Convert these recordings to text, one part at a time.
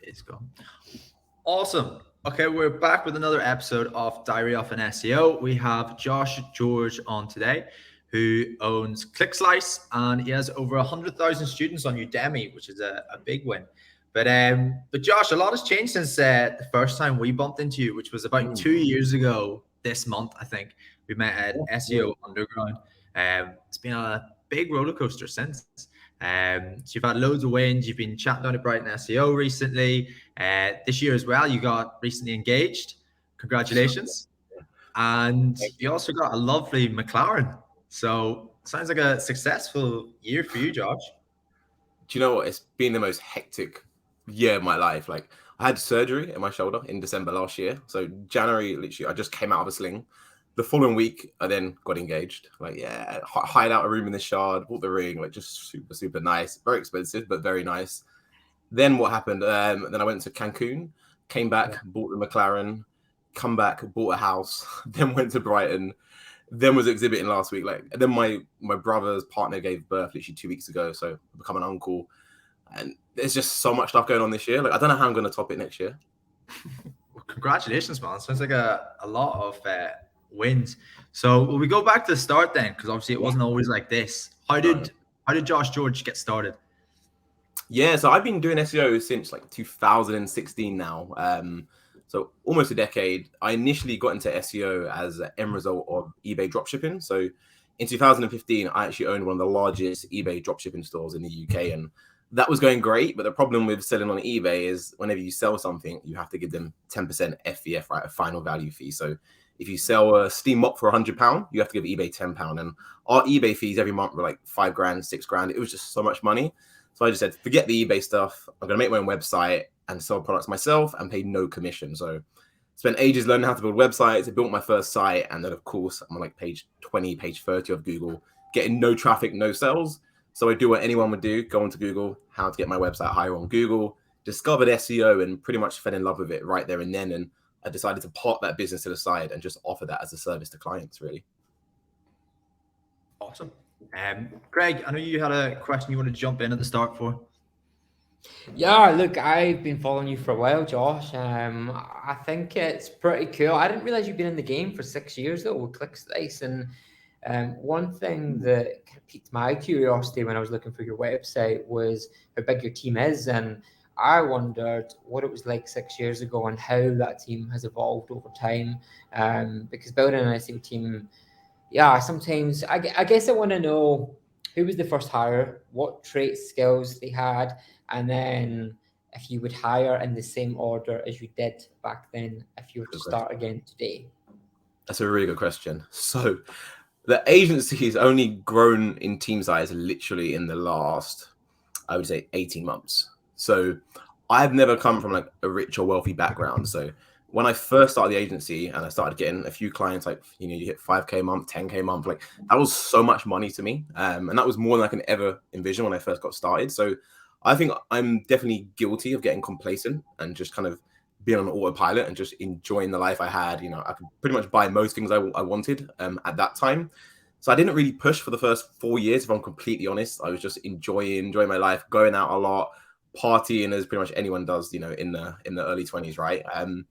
days ago. Awesome. Okay, we're back with another episode of Diary of an SEO. We have Josh George on today, who owns ClickSlice, and he has over 100,000 students on Udemy, which is a big win. But Josh, a lot has changed since the first time we bumped into you, which was about 2 years ago this month, I think. We met at SEO Underground. It's been a big roller coaster since. So you've had loads of wins. You've been chatting down at Brighton SEO recently. This year as well, you got recently engaged. Congratulations. And you also got a lovely McLaren. So sounds like a successful year for you, Josh. Do you know what? It's been the most hectic year of my life. Like, I had surgery in my shoulder in December last year. So January, literally, I just came out of a sling. The following week, I then got engaged. Like, yeah, hired out a room in the Shard, bought the ring, like just super, super nice. Very expensive, but very nice. Then what happened? Then I went to Cancun, came back, bought the McLaren, come back, bought a house, then went to Brighton, then was exhibiting last week. Like, then my brother's partner gave birth literally 2 weeks ago, so I've become an uncle. And there's just so much stuff going on this year. Like, I don't know how I'm going to top it next year. Well, congratulations, man. Sounds like a lot of wins. So will we go back to the start then? Because obviously it wasn't always like this. How did Josh George get started? Yeah, so I've been doing SEO since like 2016 now. So almost a decade. I initially got into SEO as an end result of eBay dropshipping. So in 2015, I actually owned one of the largest eBay dropshipping stores in the UK, and that was going great. But the problem with selling on eBay is whenever you sell something, you have to give them 10% FVF, right, a final value fee. So if you sell a steam mop for £100, you have to give eBay £10. And our eBay fees every month were like £5,000, £6,000. It was just so much money. So I just said, forget the eBay stuff. I'm going to make my own website and sell products myself and pay no commission. So spent ages learning how to build websites. I built my first site. And then, of course, I'm on like page 20, page 30 of Google, getting no traffic, no sales. So I do what anyone would do, go onto Google, how to get my website higher on Google, discovered SEO and pretty much fell in love with it right there and then. And I decided to park that business to the side and just offer that as a service to clients, really. Awesome. Greg, I know you had a question you want to jump in at the start for. Yeah, look, I've been following you for a while, Josh. I think it's pretty cool. I didn't realize you've been in the game for 6 years though with ClickSlice. And one thing that kind of piqued my curiosity when I was looking for your website was how big your team is. And I wondered what it was like 6 years ago and how that team has evolved over time. Because building an SEO team, yeah, sometimes I guess I want to know who was the first hire, what traits, skills they had, and then if you would hire in the same order as you did back then, if you were to start again today. That's a really good question. So the agency has only grown in team size literally in the last, I would say, 18 months. So I've never come from like a rich or wealthy background. So when I first started the agency and I started getting a few clients, like, you know, you hit 5K a month, 10K a month, like that was so much money to me. And that was more than I can ever envision when I first got started. So I think I'm definitely guilty of getting complacent and just kind of being on autopilot and just enjoying the life I had. You know, I could pretty much buy most things I wanted at that time. So I didn't really push for the first 4 years, if I'm completely honest. I was just enjoying my life, going out a lot, partying as pretty much anyone does, you know, in the early 20s, right? And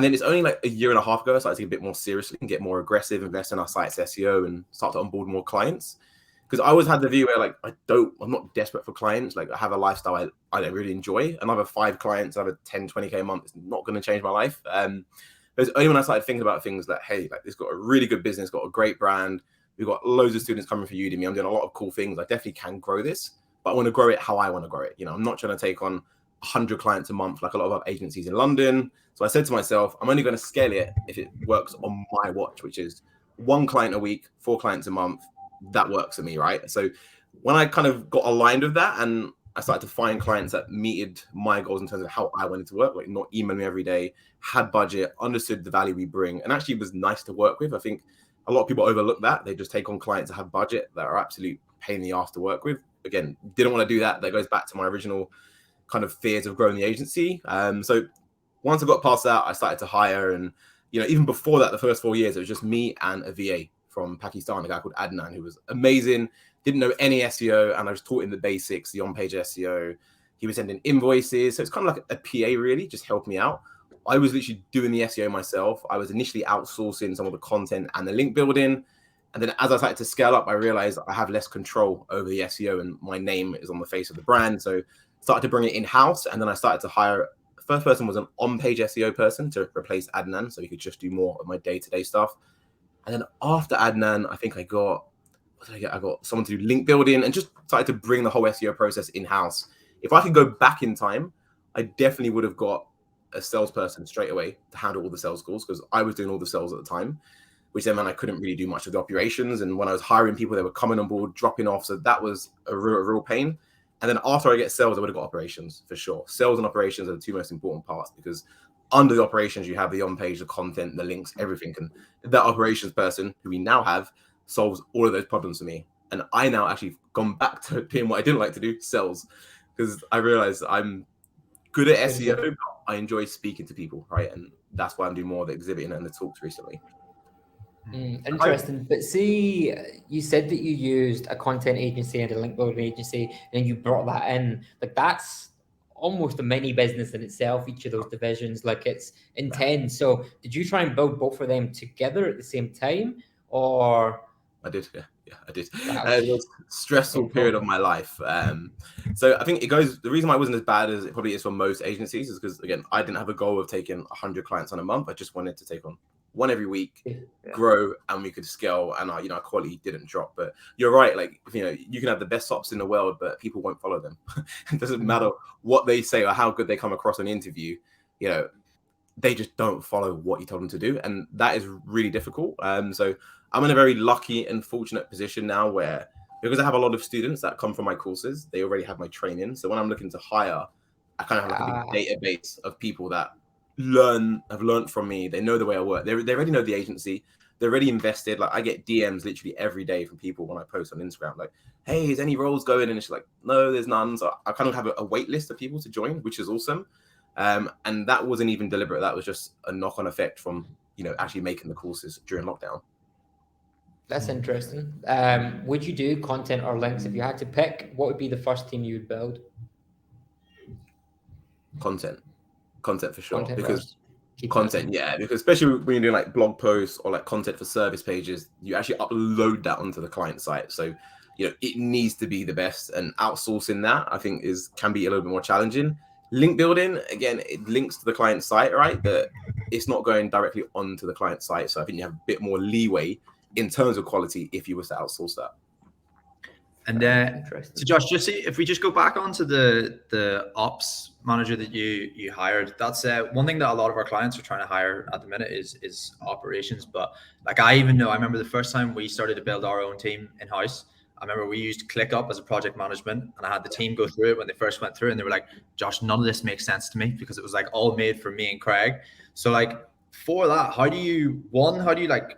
then it's only like a year and a half ago I started to take it a bit more seriously and get more aggressive, invest in our site's SEO and start to onboard more clients. Because I always had the view where like, I'm not desperate for clients. Like I have a lifestyle I don't really enjoy. Another 5 clients, another 10, 20K a month, it's not going to change my life. But it's only when I started thinking about things that, hey, like this got a really good business, got a great brand. We've got loads of students coming for Udemy. I'm doing a lot of cool things. I definitely can grow this, but I want to grow it how I want to grow it. You know, I'm not trying to take on 100 clients a month like a lot of other agencies in London. So I said to myself, I'm only going to scale it if it works on my watch, which is 1 client a week, 4 clients a month. That works for me, right? So when I kind of got aligned with that and I started to find clients that meted my goals in terms of how I wanted to work, like not email me every day, had budget, understood the value we bring, and actually was nice to work with. I think a lot of people overlook that. They just take on clients that have budget that are absolute pain in the ass to work with. Again, didn't want to do that. That goes back to my original kind of fears of growing the agency. So once I got past that, I started to hire. And, you know, even before that, the first 4 years, it was just me and a VA from Pakistan, a guy called Adnan, who was amazing, didn't know any SEO. And I was taught him the basics, the on-page SEO, He was sending invoices. So it's kind of like a PA really, just help me out. I was literally doing the SEO myself. I was initially outsourcing some of the content and the link building. And then as I started to scale up, I realized I have less control over the SEO and my name is on the face of the brand. So started to bring it in-house. And then I started to hire, the first person was an on-page SEO person to replace Adnan. So he could just do more of my day-to-day stuff. And then after Adnan, I think I got someone to do link building and just started to bring the whole SEO process in-house. If I could go back in time, I definitely would have got a salesperson straight away to handle all the sales calls because I was doing all the sales at the time, which then meant I couldn't really do much of the operations. And when I was hiring people, they were coming on board, dropping off. So that was a real pain. And then after I get sales, I would have got operations for sure. Sales and operations are the two most important parts because under the operations, you have the on-page, the content, the links, everything. And that operations person who we now have solves all of those problems for me. And I now actually gone back to doing what I didn't like to do, sales, because I realized I'm good at SEO, but I enjoy speaking to people, right? And that's why I'm doing more of the exhibiting and the talks recently. Interesting. But see, you said that you used a content agency and a link building agency, and you brought that in. Like that's almost a mini business in itself, each of those divisions. Like it's intense. So did you try and build both of them together at the same time? Or I did, yeah, I did. Wow. It was a stressful period of my life. So I think the reason why it wasn't as bad as it probably is for most agencies is because, again, I didn't have a goal of taking 100 clients on a month. I just wanted to take on one every week, grow, and we could scale, and our quality didn't drop. But you're right, like, you can have the best ops in the world, but people won't follow them. It doesn't matter what they say or how good they come across on an interview, they just don't follow what you told them to do. And that is really difficult. So I'm in a very lucky and fortunate position now where, because I have a lot of students that come from my courses, they already have my training. So when I'm looking to hire, I kind of have like a big database of people that have learned from me. They know the way I work. They already know the agency. They're already invested. Like I get DMs literally every day from people when I post on Instagram, like, hey, is any roles going? And it's like, no, there's none. So I kind of have a wait list of people to join, which is awesome. And that wasn't even deliberate. That was just a knock-on effect from, actually making the courses during lockdown. That's interesting. Would you do content or links? If you had to pick, what would be the first team you would build? Content for sure. Because content, because especially when you're doing like blog posts or like content for service pages, you actually upload that onto the client site. So, it needs to be the best, and outsourcing that I think can be a little bit more challenging. Link building, again, it links to the client site, right? But it's not going directly onto the client site. So I think you have a bit more leeway in terms of quality if you were to outsource that. And so Josh, just see if we just go back onto the ops manager that you hired. That's one thing that a lot of our clients are trying to hire at the minute is operations. But like I remember the first time we started to build our own team in house. I remember we used ClickUp as a project management, and I had the team go through it when they first went through, and they were like, Josh, none of this makes sense to me, because it was like all made for me and Craig. So like for that, how do you like,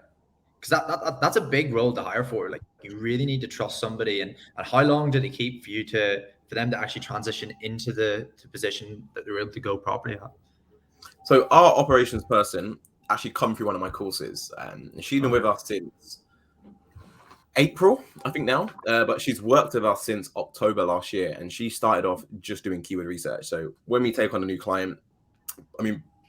because that's a big role to hire for. Like you really need to trust somebody, and how long did it keep for them to actually transition into the position that they're able to go properly at? So our operations person actually come through one of my courses, and she's been with us since April, I think now, but she's worked with us since October last year, and she started off just doing keyword research. So when we take on a new client,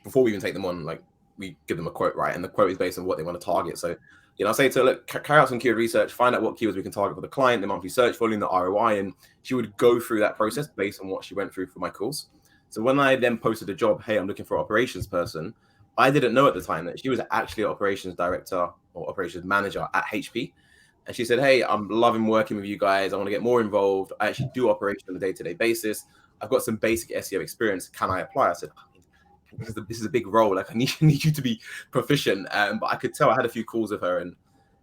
before we even take them on, like we give them a quote, right? And the quote is based on what they want to target. So, I say to her, look, carry out some keyword research, find out what keywords we can target for the client, the monthly search volume, the ROI, and she would go through that process based on what she went through for my course. So when I then posted a job, hey, I'm looking for an operations person, I didn't know at the time that she was actually an operations director or operations manager at HP. And she said, hey, I'm loving working with you guys. I want to get more involved. I actually do operations on a day-to-day basis. I've got some basic SEO experience. Can I apply? I said, this is a big role. Like I need you to be proficient. But I could tell I had a few calls with her. And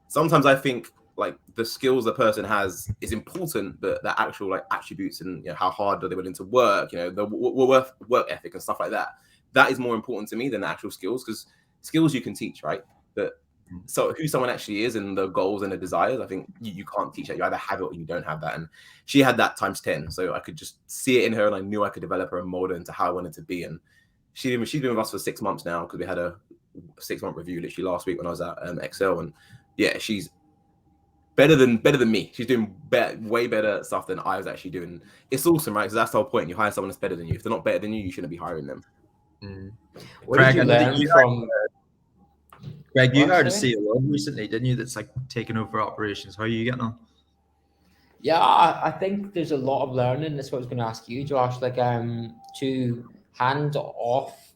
sometimes I think like the skills the person has is important, but the actual like attributes and how hard are they willing to work, the work ethic and stuff like that. That is more important to me than the actual skills, because skills you can teach, right? But so who someone actually is and the goals and the desires, I think you can't teach that. You either have it or you don't have that. And she had that times 10. So I could just see it in her, and I knew I could develop her and mold her into how I wanted to be. And she's been with us for 6 months now, because we had a 6-month review literally last week when I was at Excel. And yeah, she's better than me. She's doing way better stuff than I was actually doing. It's awesome, right? Because that's the whole point. You hire someone that's better than you. If they're not better than you, you shouldn't be hiring them. What did Craig, you I know that learn from? Greg, you What, hired a sorry? COO recently, didn't you? That's like taking over operations. How are you getting on? Yeah, I think there's a lot of learning. That's what I was going to ask you, Josh. Like, to hand off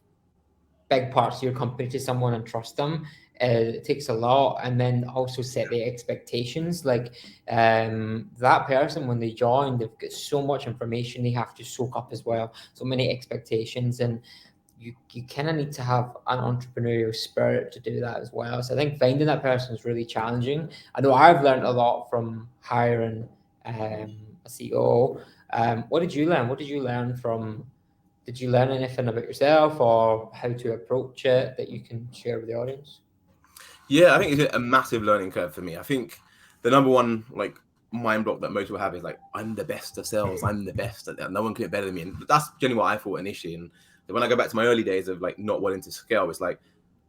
big parts of your company to someone and trust them. It takes a lot, and then also set the expectations. Like, that person, when they join, they've got so much information they have to soak up as well. So many expectations, and you kind of need to have an entrepreneurial spirit to do that as well. So I think finding that person is really challenging. I know I've learned a lot from hiring a CEO. What did you learn? What did you learn from? Did you learn anything about yourself or how to approach it that you can share with the audience? Yeah, I think it's a massive learning curve for me. I think the number one like mind block that most people have is like, I'm the best of sales. I'm the best at that. No one can be better than me. And that's generally what I thought initially. And when I go back to my early days of like not wanting to scale, it's like,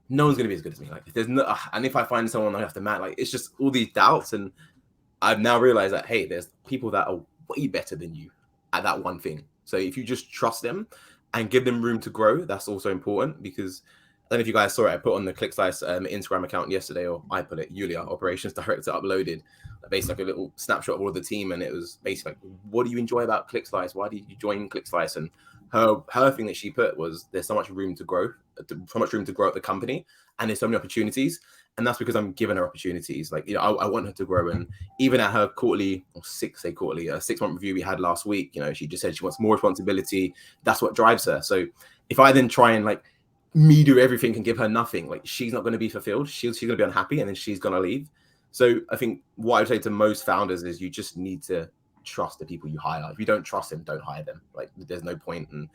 no one's going to be as good as me. Like if there's no, and if I find someone I have to match, like it's just all these doubts. And I've now realized that, hey, there's people that are way better than you at that one thing. So if you just trust them and give them room to grow, that's also important. Because I don't know if you guys saw it, I put on the ClickSlice Instagram account yesterday, or I put it, Julia, operations director, uploaded basically like a little snapshot of all of the team. And it was basically like, what do you enjoy about ClickSlice? Why did you join ClickSlice? And her thing that she put was, there's so much room to grow, so much room to grow at the company, and there's so many opportunities. And that's because I'm giving her opportunities. Like, you know, I want her to grow. And even at her quarterly, or 6-month review we had last week, you know, she just said she wants more responsibility. That's what drives her. So if I then try and like me do everything and give her nothing, like she's not going to be fulfilled. She's going to be unhappy, and then she's going to leave. So I think what I would say to most founders is you just need to trust the people you hire. If you don't trust them, don't hire them. Like there's no point. And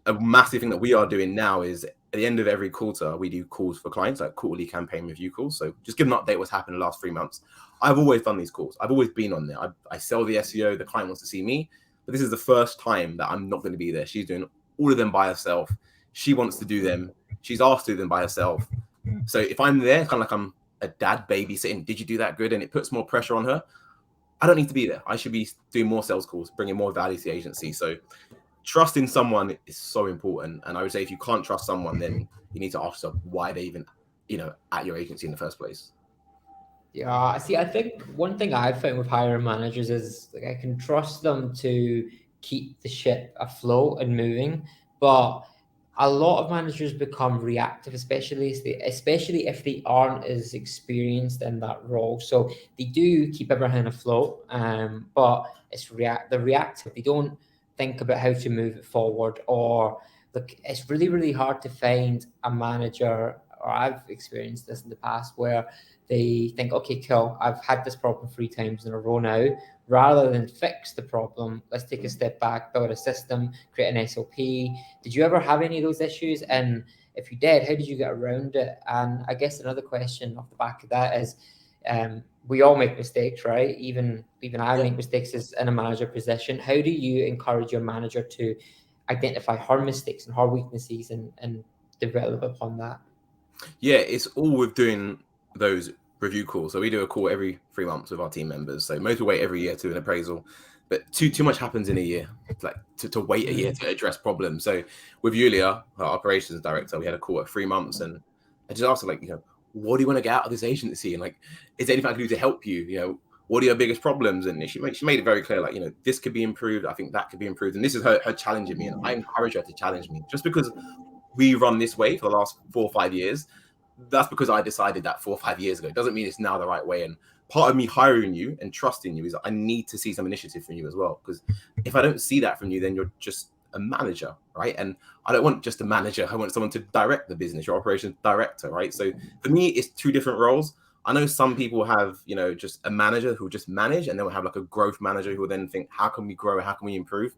a massive thing that we are doing now is at the end of every quarter, we do calls for clients, like quarterly campaign review calls. So just give an update what's happened in the last 3 months. I've always done these calls. I've always been on there. I sell the SEO. The client wants to see me, but this is the first time that I'm not going to be there. She's doing all of them by herself. She wants to do them. She's asked to do them by herself. So if I'm there, kind of like I'm a dad babysitting, did you do that good? And it puts more pressure on her. I don't need to be there. I should be doing more sales calls, bringing more value to the agency. So trusting someone is so important. And I would say if you can't trust someone, then you need to ask yourself why they even, you know, at your agency in the first place. Yeah, see, I think one thing I've found with hiring managers is like I can trust them to keep the ship afloat and moving, but a lot of managers become reactive, especially if they aren't as experienced in that role. So they do keep everything afloat, but they're reactive. They don't think about how to move it forward, or look, it's really, really hard to find a manager, or I've experienced this in the past, where they think, okay, cool, I've had this problem 3 times in a row now. Rather than fix the problem, let's take a step back, build a system, create an SOP. Did you ever have any of those issues? And if you did, how did you get around it? And I guess another question off the back of that is, we all make mistakes, right? Even I make mistakes as in a manager position. How do you encourage your manager to identify her mistakes and her weaknesses and develop upon that? Yeah, it's all with doing those review calls. So we do a call every 3 months with our team members. So most will wait every year to do an appraisal, but too much happens in a year, like to wait a year to address problems. So with Julia, our operations director, we had a call at 3 months, and I just asked her, like, you know, what do you want to get out of this agency? And like, is there anything I can do to help you? You know, what are your biggest problems? And she made it very clear, like, you know, this could be improved. I think that could be improved. And this is her challenging me. And I encourage her to challenge me, just because we run this way for the last 4 or 5 years. That's because I decided that 4 or 5 years ago. It doesn't mean it's now the right way. And part of me hiring you and trusting you is I need to see some initiative from you as well. Because if I don't see that from you, then you're just a manager, right? And I don't want just a manager. I want someone to direct the business, your operations director, right? So for me, it's 2 different roles. I know some people have, you know, just a manager who will just manage, and then we'll have like a growth manager who will then think, how can we grow? How can we improve?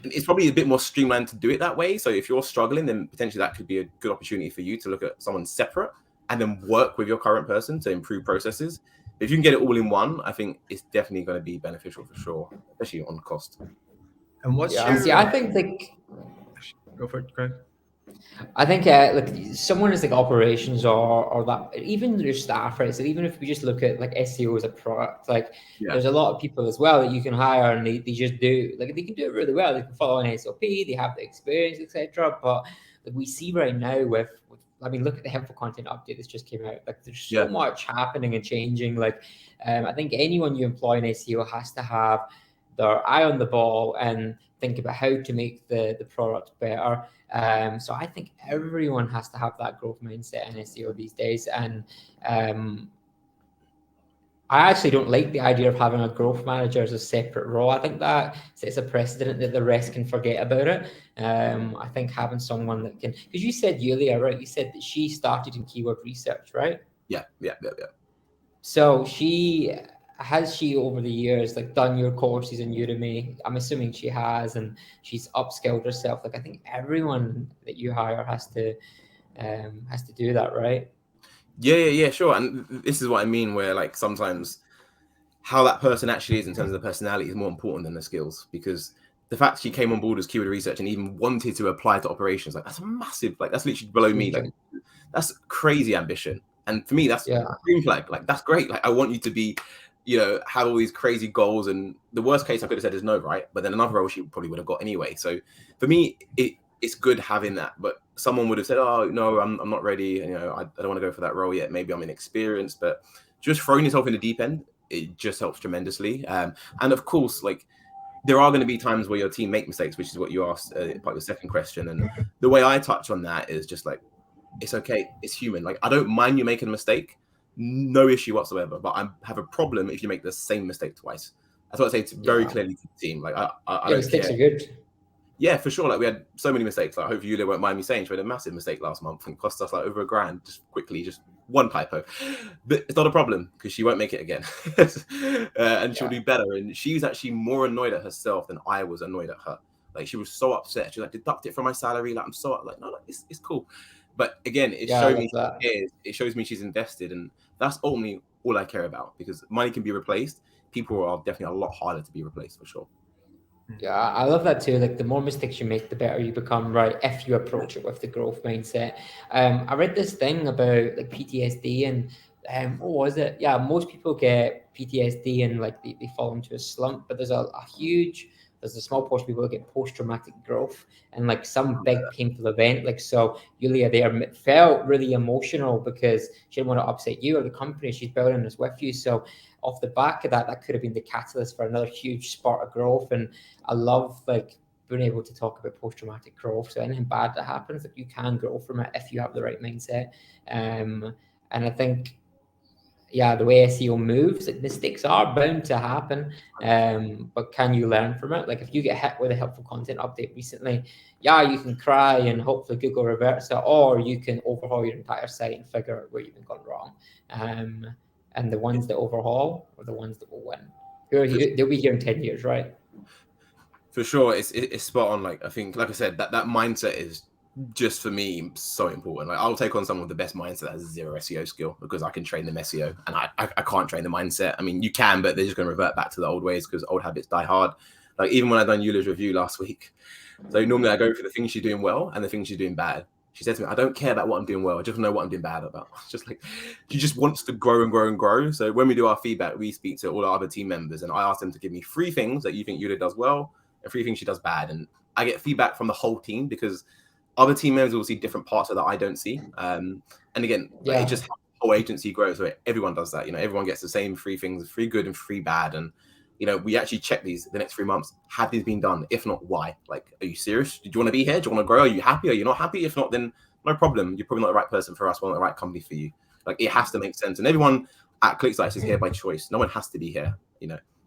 It's probably a bit more streamlined to do it that way. So if you're struggling, then potentially that could be a good opportunity for you to look at someone separate and then work with your current person to improve processes. But if you can get it all in one, I think it's definitely going to be beneficial for sure, especially on cost. And what's Yeah, your see, I think like go for it, Craig? I think like someone is like operations or that, even your staff, right? So even if we just look at like SEO as a product, like Yeah. there's a lot of people as well that you can hire and they just do like they can do it really well. They can follow an SOP, they have the experience, etc. But like we see right now with I mean, look at the helpful content update that's just came out. Like there's so Yeah. much happening and changing. Like I think anyone you employ in SEO has to have their eye on the ball and think about how to make the product better. So I think everyone has to have that growth mindset in SEO these days. And I actually don't like the idea of having a growth manager as a separate role. I think that sets a precedent that the rest can forget about it. I think having someone that can, because you said Yulia, right? You said that she started in keyword research, right? Yeah. So she over the years like done your courses in Udemy? I'm assuming she has, and she's upskilled herself. Like I think everyone that you hire has to do that, right? Yeah, sure. And this is what I mean, where like sometimes how that person actually is in terms of the personality is more important than the skills, because the fact she came on board as keyword research and even wanted to apply to operations, like that's a massive, like that's literally below me. Huge. Like that's crazy ambition. And for me, that's Yeah. green flag. Like that's great. Like I want you to be, have all these crazy goals. And the worst case I could have said is no, right? But then another role she probably would have got anyway. So for me, it's good having that. But someone would have said, oh no, I'm not ready. And, I don't want to go for that role yet. Maybe I'm inexperienced. But just throwing yourself in the deep end, it just helps tremendously. And of course, like there are going to be times where your team make mistakes, which is what you asked part of the second question. And the way I touch on that is just like, it's okay. It's human. Like I don't mind you making a mistake, no issue whatsoever. But I have a problem if you make the same mistake twice. That's what I say to very clearly to the team. Like I don't Mistakes care. are good. Yeah, for sure. Like we had so many mistakes. Like hopefully Yulia won't mind me saying she made a massive mistake last month and cost us like over $1,000 just one typo. But it's not a problem because she won't make it again. And she'll do better. And she's actually more annoyed at herself than I was annoyed at her. Like she was so upset. She was like, deduct it from my salary. Like I'm so like, no, it's cool. But again, it Yeah, I showed love me that. she cares. It shows me she's invested, and that's ultimately all I care about, because money can be replaced. People are definitely a lot harder to be replaced for sure. Yeah, I love that too. Like the more mistakes you make, the better you become, right? If you approach it with the growth mindset. I read this thing about like PTSD and what was it? Yeah, most people get PTSD and like they fall into a slump, but there's a small portion of people that get post-traumatic growth and like some big painful event. Like so Yulia there felt really emotional because she didn't want to upset you or the company. She's building this with you. So off the back of that, that could have been the catalyst for another huge spark of growth. And I love like being able to talk about post-traumatic growth. So anything bad that happens, like you can grow from it if you have the right mindset. And I think, yeah, the way SEO moves, like mistakes are bound to happen. But can you learn from it? Like if you get hit with a helpful content update recently, yeah, you can cry and hopefully Google reverts it, or you can overhaul your entire site and figure out where you've been gone wrong. And the ones that overhaul are the ones that will win. They'll be here in 10 years, right? For sure, it's spot on. Like I think, like I said, that mindset is just for me so important. Like I'll take on someone with the best mindset that has zero SEO skill because I can train them SEO, and I can't train the mindset. I mean, you can, but they're just going to revert back to the old ways because old habits die hard. Like even when I done Eula's review last week, so normally I go for the things she's doing well and the things she's doing bad. She said to me, I don't care about what I'm doing well. I just know what I'm doing bad about. It's just like, she just wants to grow and grow and grow. So when we do our feedback, we speak to all our other team members and I ask them to give me 3 things that you think Yulia does well and 3 things she does bad. And I get feedback from the whole team because other team members will see different parts of that I don't see. And again, like, it just helps the whole agency grow. So everyone does that. Everyone gets the same 3 things, 3 good and 3 bad. And we actually check these the next 3 months. Have these been done? If not, why? Like, are you serious? Do you want to be here? Do you want to grow? Are you happy? Are you not happy? If not, then no problem. You're probably not the right person for us. We're not the right company for you. Like, it has to make sense. And everyone at ClickSites is here by choice. No one has to be here,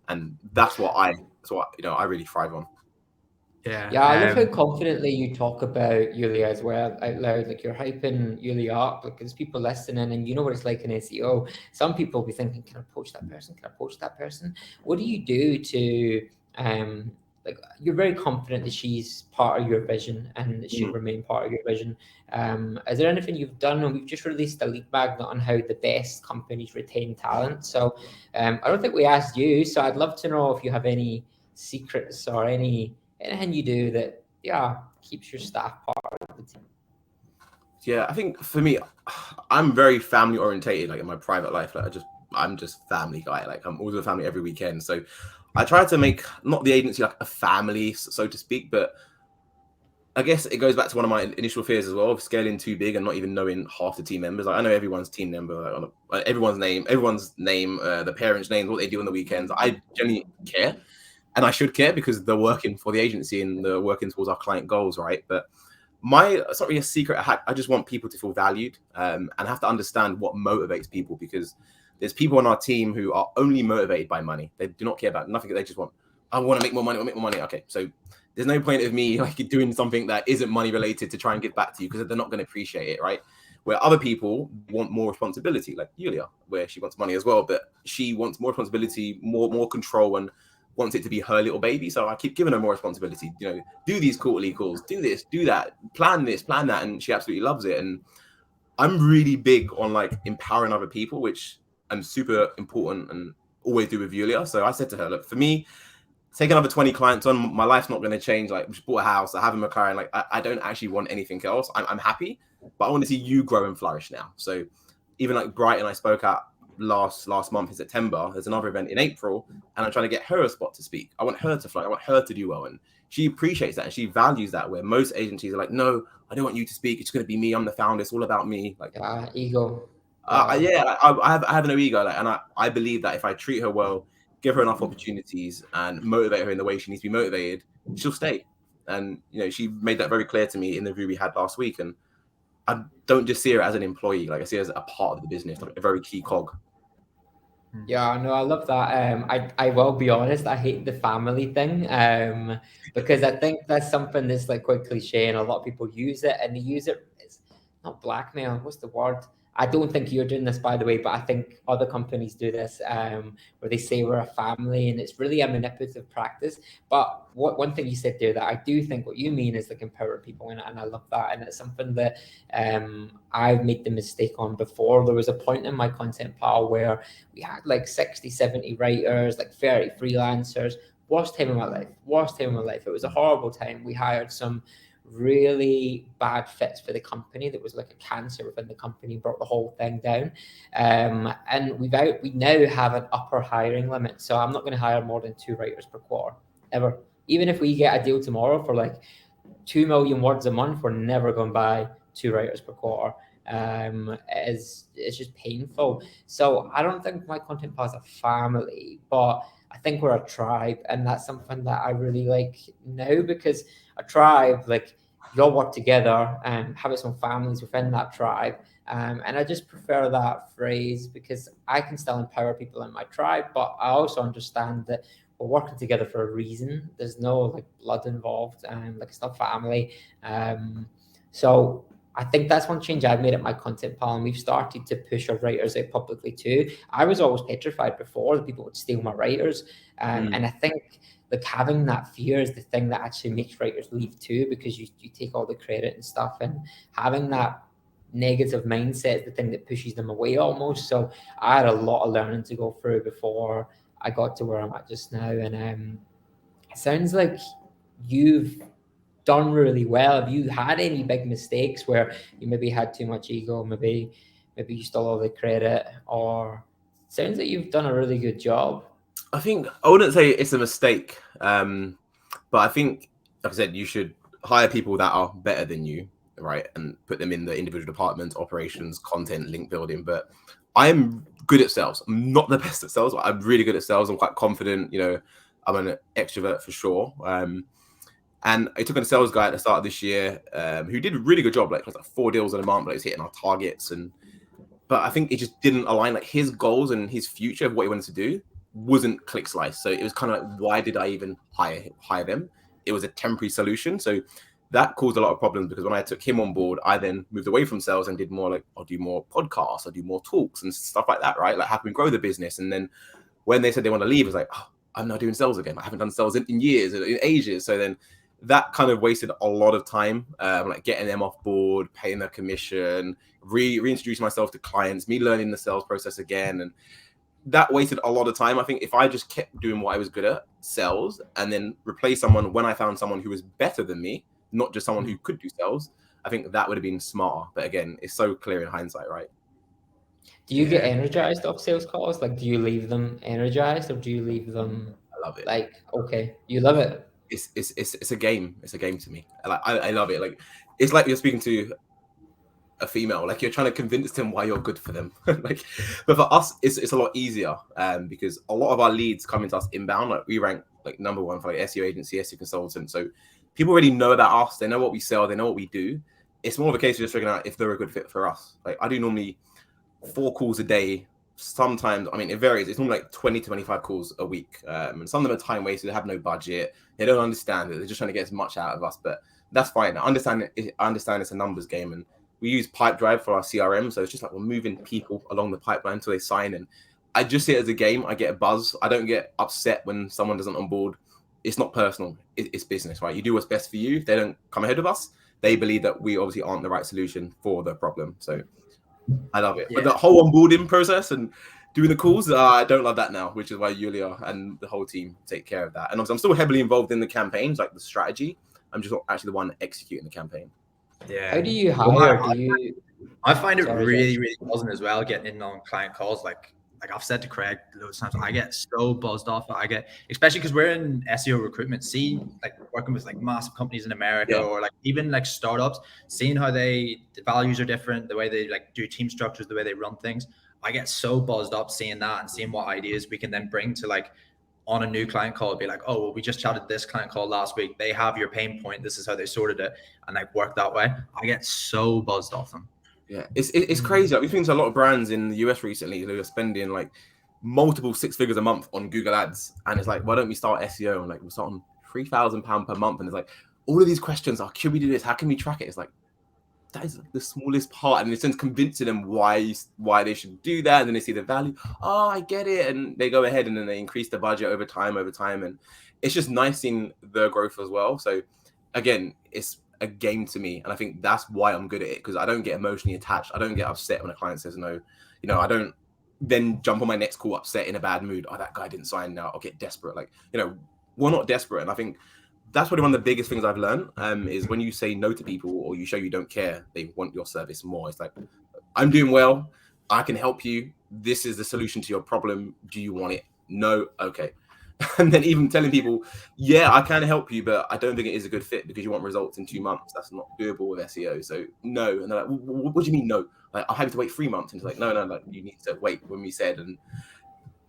and that's what I really thrive on. Yeah, I love how confidently you talk about Yulia as well out loud. Like you're hyping Yulia up, like there's people listening, and you know what it's like in SEO. Some people will be thinking, "Can I poach that person? Can I poach that person?" What do you do to like you're very confident that she's part of your vision and that she'll remain part of your vision. Is there anything you've done? And we've just released a lead magnet on how the best companies retain talent. So I don't think we asked you. So I'd love to know if you have any secrets or anything you do that keeps your staff part of the team. Yeah, I think for me, I'm very family orientated. Like in my private life, like I'm just family guy. Like I'm always with family every weekend. So I try to make not the agency like a family, so to speak, but I guess it goes back to one of my initial fears as well of scaling too big and not even knowing half the team members. Like I know everyone's team member, everyone's name, the parents' names, what they do on the weekends. I genuinely care, and I should care because they're working for the agency and they're working towards our client goals, right? But it's not really a secret hack. I just want people to feel valued and have to understand what motivates people, because there's people on our team who are only motivated by money. They do not care about nothing. They just want, I want to make more money. I want to make more money. Okay, so there's no point of me like doing something that isn't money related to try and give back to you, because they're not going to appreciate it, right? Where other people want more responsibility, like Yulia, where she wants money as well, but she wants more responsibility, more control, and wants it to be her little baby. So I keep giving her more responsibility. You know, do these quarterly calls, do this, do that, plan this, plan that, and she absolutely loves it. And I'm really big on like empowering other people, which I'm super important and always do with Yulia. So I said to her, look, for me, take another 20 clients on, my life's not going to change. Like, we just bought a house, I have a McLaren. Like, I don't actually want anything else. I'm happy, but I want to see you grow and flourish now. So even like Brighton, I spoke at last month in September. There's another event in April, and I'm trying to get her a spot to speak. I want her to flourish. I want her to do well. And she appreciates that and she values that, where most agencies are like, no, I don't want you to speak. It's going to be me. I'm the founder. It's all about me. Like, Ego. I have no ego, like, and I believe that if I treat her well, give her enough opportunities, and motivate her in the way she needs to be motivated, she'll stay. And you know, she made that very clear to me in the review we had last week. And I don't just see her as an employee; like I see her as a part of the business, like a very key cog. Yeah, no, I love that. I will be honest, I hate the family thing. Because I think that's something that's like quite cliche, and a lot of people use it, and they use it. It's not blackmail. What's the word? I don't think you're doing this, by the way, but I think other companies do this, where they say we're a family, and it's really a manipulative practice. But one thing you said there that I do think what you mean is like empower people, and I love that, and it's something that I've made the mistake on before. There was a point in my content pal where we had like 60, 70 writers, like 30 freelancers. Worst time of my life. Worst time of my life. It was a horrible time. We hired some really bad fits for the company that was like a cancer within the company, brought the whole thing down. And we now have an upper hiring limit. So I'm not going to hire more than 2 writers per quarter, ever. Even if we get a deal tomorrow for like 2 million words a month, we're never going to buy 2 writers per quarter. It's just painful. So I don't think my content pal is a family, but I think we're a tribe, and that's something that I really like now, because a tribe, like, you all work together and have its own families within that tribe. And I just prefer that phrase because I can still empower people in my tribe, but I also understand that we're working together for a reason. There's no like blood involved, and like it's not family. So I think that's one change I've made at my content pal, and we've started to push our writers out publicly too. I was always petrified before that people would steal my writers, and I think like having that fear is the thing that actually makes writers leave too, because you take all the credit and stuff, and having that negative mindset is the thing that pushes them away almost. So I had a lot of learning to go through before I got to where I'm at just now, and it sounds like you've done really well. Have you had any big mistakes where you maybe had too much ego, maybe you stole all the credit, or sounds like you've done a really good job? I think I wouldn't say it's a mistake, but I think, like I said, you should hire people that are better than you, right, and put them in the individual departments, operations, content, link building. But I'm good at sales. I'm not the best at sales, but I'm really good at sales. I'm quite confident. You know, I'm an extrovert for sure. And I took on a sales guy at the start of this year who did a really good job. Like, it was like 4 deals in a month, like he's hitting our targets. But I think it just didn't align. Like, his goals and his future of what he wanted to do wasn't ClickSlice. So it was kind of like, why did I even hire them? It was a temporary solution. So that caused a lot of problems, because when I took him on board, I then moved away from sales and did more like, I'll do more podcasts, I'll do more talks and stuff like that, right? Like, how can we grow the business? And then when they said they want to leave, it was like, oh, I'm not doing sales again. I haven't done sales in years, in ages. So then that kind of wasted a lot of time, like getting them off board, paying their commission, reintroducing myself to clients, me learning the sales process again. And that wasted a lot of time. I think if I just kept doing what I was good at, sales, and then replace someone when I found someone who was better than me, not just someone who could do sales, I think that would have been smarter. But again, it's so clear in hindsight, right? Do you get energized off sales calls? Like, do you leave them energized, or do you leave them I love it. like, okay, you love it? It's a game. It's a game to me. Like I love it. Like it's like you're speaking to a female, like you're trying to convince them why you're good for them. Like, but for us, it's a lot easier because a lot of our leads come into us inbound. Like we rank like #1 for like SEO agency, SEO consultant. So people already know about us. They know what we sell. They know what we do. It's more of a case of just figuring out if they're a good fit for us. Like I do normally 4 calls a day. Sometimes, I mean, it varies. It's normally like 20 to 25 calls a week. And some of them are time wasted. They have no budget. They don't understand it. They're just trying to get as much out of us. But that's fine. I understand it's a numbers game. And we use Pipedrive for our CRM. So it's just like we're moving people along the pipeline until they sign. And I just see it as a game. I get a buzz. I don't get upset when someone doesn't onboard. It's not personal. It's business, right? You do what's best for you. If they don't come ahead of us, they believe that we obviously aren't the right solution for the problem. So I love it. Yeah. But the whole onboarding process and doing the calls, I don't love that now, which is why Yulia and the whole team take care of that. And obviously I'm still heavily involved in the campaigns, like the strategy. I'm just not actually the one executing the campaign. Yeah. How do you hire? I find it Sorry, really, really buzzing as well, getting in on client calls. Like I've said to Craig loads of times, I get so buzzed off. Especially because we're in SEO recruitment, seeing like working with like massive companies in America or like even like startups, seeing how the values are different, the way they like do team structures, the way they run things. I get so buzzed up seeing that and seeing what ideas we can then bring to like on a new client call, be like, oh, well, we just chatted this client call last week. They have your pain point. This is how they sorted it, and like work that way. I get so buzzed off them. Yeah, it's crazy. Like, we've been to a lot of brands in the US recently who are spending like multiple 6 figures a month on Google Ads, and it's like, why don't we start SEO? And like we'll start on £3,000 per month, and it's like all of these questions are, can we do this? How can we track it? It's like that is the smallest part, and in a sense, convincing them why they should do that, and then they see the value. Oh, I get it, and they go ahead and then they increase the budget over time, and it's just nice seeing the growth as well. So again, it's a game to me, and I think that's why I'm good at it, because I don't get emotionally attached. I don't get upset when a client says no. You know, I don't then jump on my next call upset in a bad mood. Oh, that guy didn't sign now. I'll get desperate. Like, you know, we're not desperate, and I think that's probably one of the biggest things I've learned is when you say no to people or you show you don't care, they want your service more. It's like, I'm doing well. I can help you. This is the solution to your problem. Do you want it? No. Okay. And then even telling people, yeah, I can help you, but I don't think it is a good fit because you want results in 2 months. That's not doable with SEO. So no. And they're like, what do you mean no? Like, I'll have to wait 3 months. And it's like, no, like you need to wait when we said. And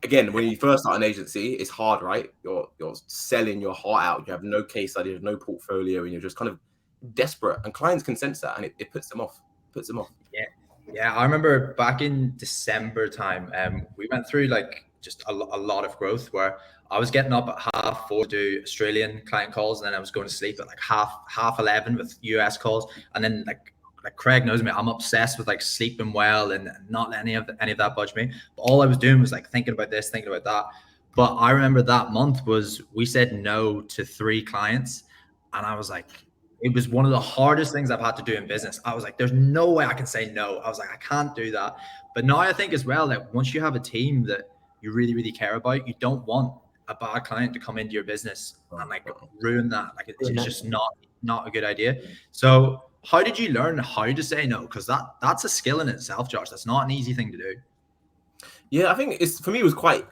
again, when you first start an agency, it's hard, right? You're selling your heart out. You have no case study, no portfolio, and you're just kind of desperate. And clients can sense that, and it puts them off. Yeah. I remember back in December time, we went through like just a lot of growth where I was getting up at 4:30 to do Australian client calls, and then I was going to sleep at like half 11 with US calls, and then like Craig knows me, I'm obsessed with like sleeping well and not letting any of that budge me. But all I was doing was like thinking about this, thinking about that. But I remember that month we said no to 3 clients, and I was like, it was one of the hardest things I've had to do in business. I was like, there's no way I can say no. I was like, I can't do that. But now I think as well, like once you have a team that you really, really care about, you don't want a bad client to come into your business and like ruin that. Like it's just not a good idea. So how did you learn how to say no? Because that's a skill in itself, Josh. That's not an easy thing to do. Yeah, I think for me it was quite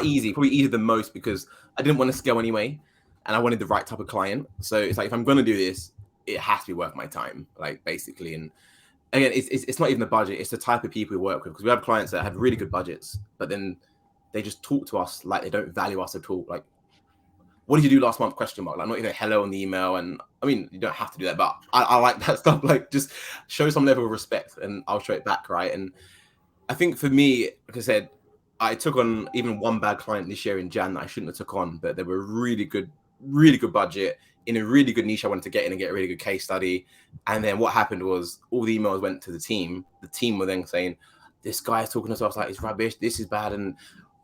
easy, probably easier than most, because I didn't want to scale anyway, and I wanted the right type of client. So it's like, if I'm going to do this, it has to be worth my time, like basically. And again, it's not even the budget; it's the type of people we work with, because we have clients that have really good budgets, but then they just talk to us like they don't value us at all. Like, what did you do last month? Question mark. Like, not even hello on the email. And I mean, you don't have to do that, but I like that stuff. Like, just show some level of respect, and I'll show it back, right? And I think for me, like I said, I took on even one bad client this year in Jan that I shouldn't have took on, but they were really good budget in a really good niche I wanted to get in and get a really good case study. And then what happened was all the emails went to the team. The team were then saying, this guy's talking to us like it's rubbish, this is bad. And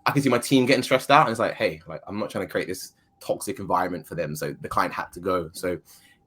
I can see my team getting stressed out. And it's like, hey, like, I'm not trying to create this toxic environment for them. So the client had to go. So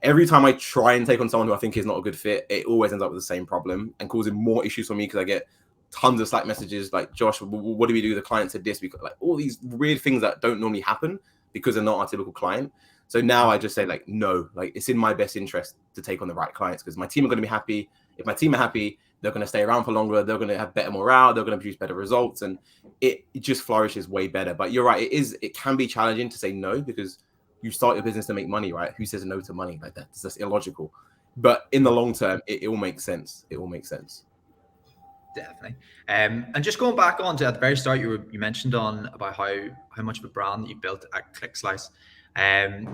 every time I try and take on someone who I think is not a good fit, it always ends up with the same problem and causing more issues for me, because I get tons of Slack messages like, Josh, what do we do? The client said this. We got like all these weird things that don't normally happen because they're not our typical client. So now I just say like, no, like it's in my best interest to take on the right clients because my team are going to be happy. If my team are happy, they're going to stay around for longer. They're going to have better morale. They're going to produce better results, and it just flourishes way better. But you're right, it can be challenging to say no because you start your business to make money, right? Who says no to money like that? It's just illogical. But in the long term, it all makes sense. It all makes sense. Definitely. And just going back on to at the very start, you mentioned on about how much of a brand that you built at ClickSlice.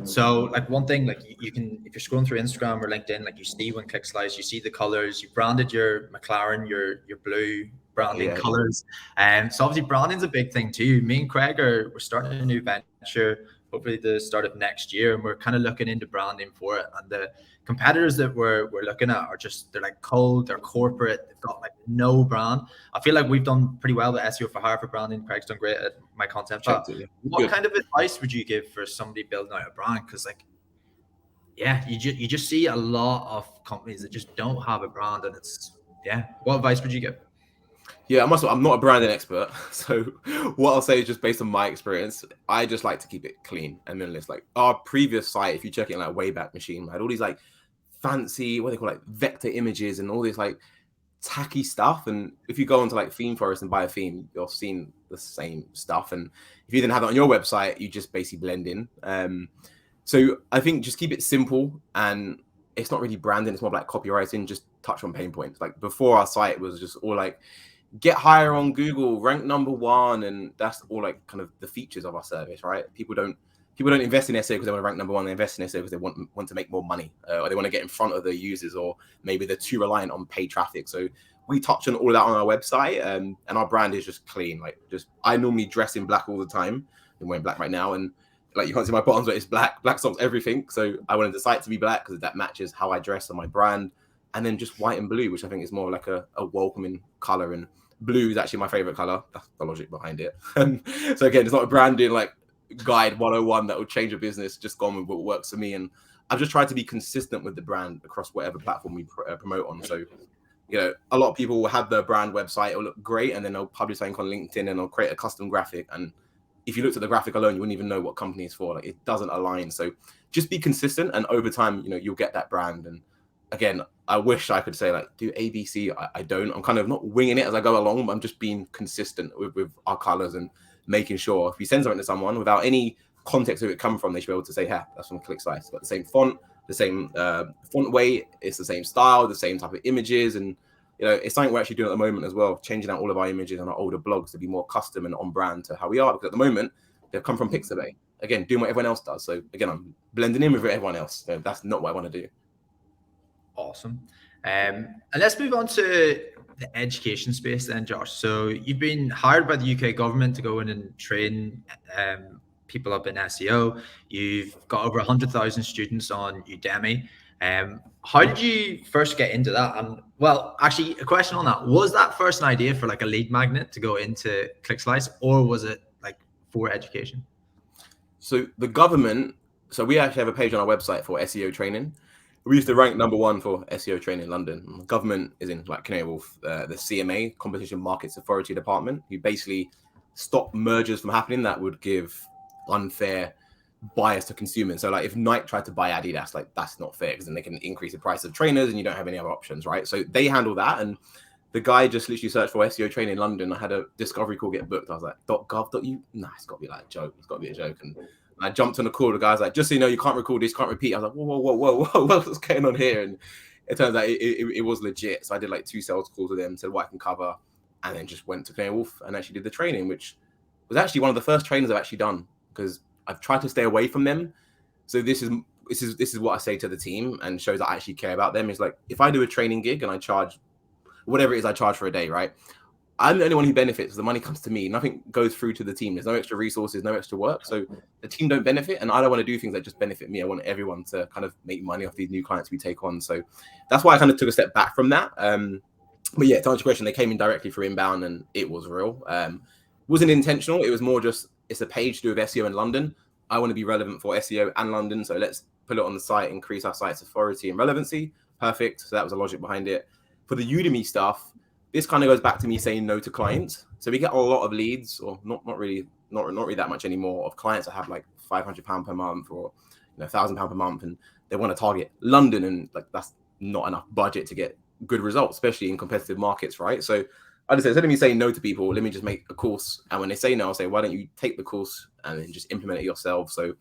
So like one thing, like you can, if you're scrolling through Instagram or LinkedIn, like you see when ClickSlice, you see the colors, you branded your McLaren, your blue branding colors. And so obviously branding's a big thing too. Me and Craig we're starting a new venture, hopefully the start of next year, and we're kind of looking into branding for it. And the competitors that we're looking at are just, they're like cold, they're corporate, they've got like no brand. I feel like we've done pretty well with SEO for Hire for branding. Craig's done great at my content. But what kind of advice would you give for somebody building out a brand? Because like, yeah, you just see a lot of companies that just don't have a brand, and it's, yeah. What advice would you give? Yeah, I'm not a branding expert, so what I'll say is just based on my experience. I just like to keep it clean and minimalist. Like our previous site, if you check it in like Wayback Machine, had all these like fancy, what they call like vector images and all this like tacky stuff. And if you go onto like Theme Forest and buy a theme, you're seeing the same stuff. And if you didn't have it on your website, you just basically blend in. So I think just keep it simple, and it's not really branding. It's more like copywriting. Just touch on pain points. Like before, our site was just all like, get higher on Google, rank #1, and that's all like kind of the features of our service, right? People don't invest in SEO because they want to rank #1. They invest in SEO because they want to make more money, or they want to get in front of their users, or maybe they're too reliant on paid traffic. So we touch on all of that on our website, and our brand is just clean. Like I normally dress in black all the time. I'm wearing black right now, and like you can't see my bottoms, but it's black. Black socks, everything. So I wanted the site to be black because that matches how I dress on my brand. And then just white and blue, which I think is more like a welcoming color. And blue is actually my favorite color. That's the logic behind it. So again, it's not a branding like guide 101 that will change your business. Just gone with what works for me. And I've just tried to be consistent with the brand across whatever platform we promote on. So, you know, a lot of people will have their brand website. It'll look great. And then they'll publish something on LinkedIn and they'll create a custom graphic. And if you looked at the graphic alone, you wouldn't even know what company it's for. Like it doesn't align. So just be consistent. And over time, you know, you'll get that brand. And again, I wish I could say like do ABC. I don't. I'm kind of not winging it as I go along, but I'm just being consistent with our colors and making sure if you send something to someone without any context of it come from, they should be able to say, "Yeah, that's from ClickSlice." It's got the same font, the same font weight, it's the same style, the same type of images, and you know, it's something we're actually doing at the moment as well, changing out all of our images on our older blogs to be more custom and on brand to how we are. Because at the moment, they've come from Pixabay. Again, doing what everyone else does. So again, I'm blending in with everyone else. So that's not what I want to do. Awesome. And let's move on to the education space then, Josh. So you've been hired by the UK government to go in and train people up in SEO. You've got over 100,000 students on Udemy. How did you first get into that? And well, actually, a question on that: was that first an idea for like a lead magnet to go into ClickSlice, or was it like for education? So the government. So we actually have a page on our website for SEO training. We used to rank #1 for SEO training in London. Government is in like Canary Wharf, the CMA, Competition Markets Authority Department, who basically stop mergers from happening that would give unfair bias to consumers. So like if Nike tried to buy Adidas, like that's not fair because then they can increase the price of trainers and you don't have any other options, right? So they handle that. And the guy just literally searched for SEO training in London. I had a discovery call get booked. I was like, .gov.uk? Nah, it's got to be like a joke. It's got to be a joke. And I jumped on the call. The guy's like, just so you know, you can't record this, can't repeat. I was like, whoa, what's going on here? And it turns out it was legit. So I did like 2 sales calls with them, said what I can cover, and then just went to Canary Wharf and actually did the training, which was actually one of the first trainings I've actually done because I've tried to stay away from them. So this is what I say to the team and shows that I actually care about them. Is like, if I do a training gig and I charge whatever it is I charge for a day, right? I'm the only one who benefits. The money comes to me. Nothing goes through to the team. There's no extra resources, no extra work. So the team don't benefit. And I don't want to do things that just benefit me. I want everyone to kind of make money off these new clients we take on. So that's why I kind of took a step back from that. But yeah, to answer your question, they came in directly for inbound and it was real. Wasn't intentional. It was more just, it's a page to do with SEO in London. I want to be relevant for SEO and London. So let's put it on the site, increase our site's authority and relevancy. Perfect. So that was the logic behind it. For the Udemy stuff, this kind of goes back to me saying no to clients. So we get a lot of leads, or not really that much anymore, of clients that have like £500 per month or £1,000 per month, and they want to target London, and like that's not enough budget to get good results, especially in competitive markets, right? So I just said, instead of me saying no to people, let me just make a course. And when they say no, I'll say, why don't you take the course and then just implement it yourself? So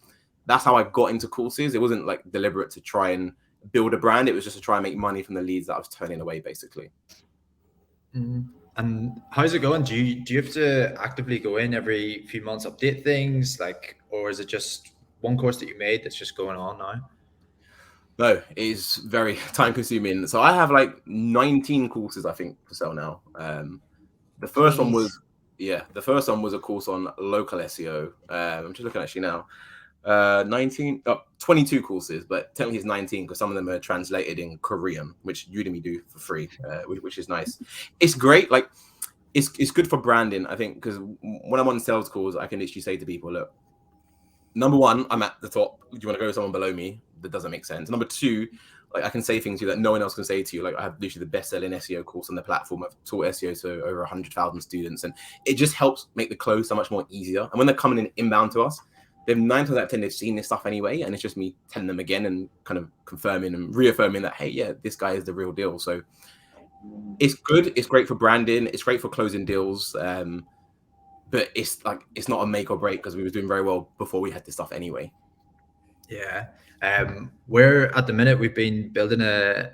that's how I got into courses. It wasn't like deliberate to try and build a brand. It was just to try and make money from the leads that I was turning away, basically. And how's it going? Do you have to actively go in every few months, update things, like, or is it just one course that you made that's just going on now? No, it is very time consuming. So I have like 19 courses, I think, for sale now. The first one was a course on local SEO. I'm just looking actually now. 22 courses, but technically it's 19 because some of them are translated in Korean, which Udemy do for free, which is nice. It's great. Like it's good for branding, I think, because when I'm on sales calls, I can literally say to people, look, number one, I'm at the top. Do you want to go with someone below me? That doesn't make sense. Number two, like I can say things to you that no one else can say to you. Like I have literally the best-selling SEO course on the platform. I've taught SEO to over 100,000 students, and it just helps make the close so much more easier. And when they're coming in inbound to us, they've 9 times out of 10 they've seen this stuff anyway, and it's just me telling them again and kind of confirming and reaffirming that, hey, yeah, this guy is the real deal. So it's good. It's great for branding. It's great for closing deals. But it's not a make or break because we were doing very well before we had this stuff anyway. Yeah. We're at the minute, we've been building a